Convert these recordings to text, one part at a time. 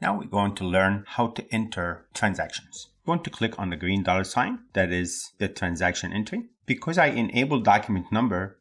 Now we're going to learn how to enter transactions. I'm going to click on the green $sign, that is the transaction entry. Because I enable document number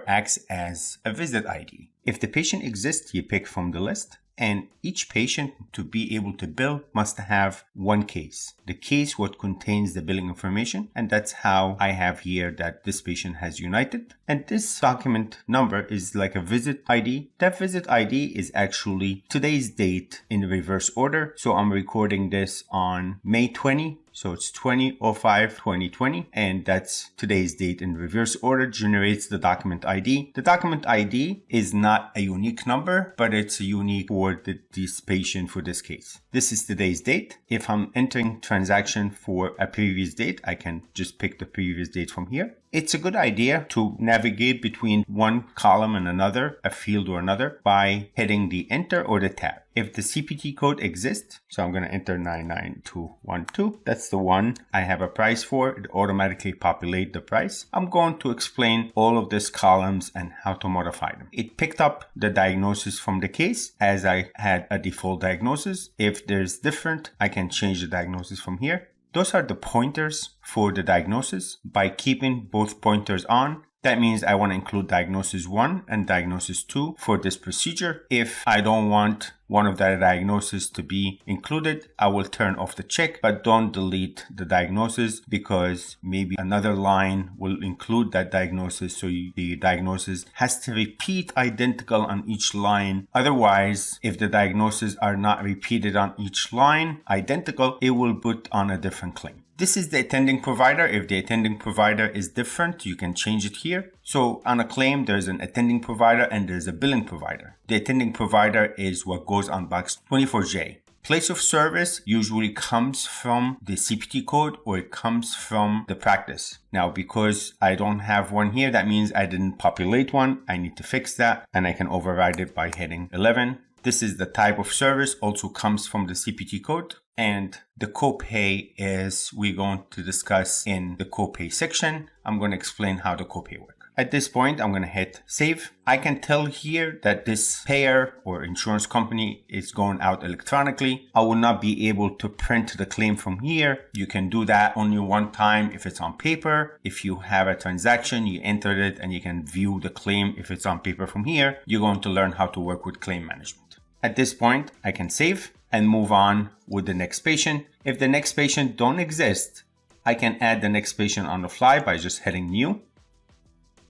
acts as a visit ID. If the patient exists, you pick from the list. And each patient, to be able to bill, must have one case. The case what contains the billing information, and that's how I have here that this patient has United. And this document number is like a visit ID. That visit ID is actually today's date in reverse order. So I'm recording this on May 20. So it's 20/05/2020, and that's today's date in reverse order, generates the document ID. The document ID is not a unique number, but it's a unique for this patient for this case. This is today's date. If I'm entering transaction for a previous date, I can just pick the previous date from here. It's a good idea to navigate between one column and another, a field or another, by hitting the enter or the tab. If the CPT code exists, so I'm going to enter 99212. That's the one I have a price for. It automatically populates the price. I'm going to explain all of these columns and how to modify them. It picked up the diagnosis from the case as I had a default diagnosis. If there's different, I can change the diagnosis from here. Those are the pointers for the diagnosis. By keeping both pointers on, that means I want to include diagnosis 1 and diagnosis 2 for this procedure. If I don't want one of the diagnoses to be included, I will turn off the check, but don't delete the diagnosis because maybe another line will include that diagnosis. So the diagnosis has to repeat identical on each line. Otherwise, if the diagnoses are not repeated on each line identical, it will put on a different claim. This is the attending provider. If the attending provider is different, you can change it here. So on a claim, there's an attending provider and there's a billing provider. The attending provider is what goes on box 24J. Place of service usually comes from the CPT code or it comes from the practice. Now, because I don't have one here, that means I didn't populate one. I need to fix that, and I can override it by hitting 11. This is the type of service, also comes from the CPT code. And the copay is we're going to discuss in the copay section. I'm going to explain how the copay works. At this point, I'm going to hit save. I can tell here that this payer or insurance company is going out electronically. I will not be able to print the claim from here. You can do that only one time if it's on paper. If you have a transaction, you enter it and you can view the claim if it's on paper from here. You're going to learn how to work with claim management. At this point, I can save and move on with the next patient. If the next patient don't exist, I can add the next patient on the fly by just hitting new.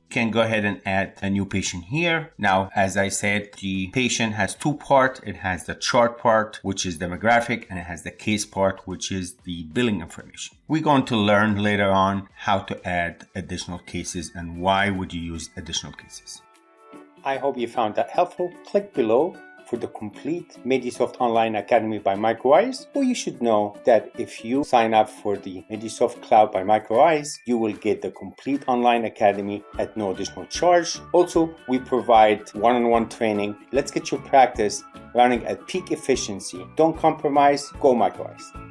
Can go ahead and add a new patient here. Now, as I said, the patient has two parts. It has the chart part, which is demographic, and it has the case part, which is the billing information. We're going to learn later on how to add additional cases and why would you use additional cases. I hope you found that helpful. Click below for the complete Medisoft Online Academy by MicroEyes, or you should know that if you sign up for the Medisoft Cloud by MicroEyes, you will get the complete online academy at no additional charge. Also, we provide one-on-one training. Let's get your practice running at peak efficiency. Don't compromise, go MicroEyes.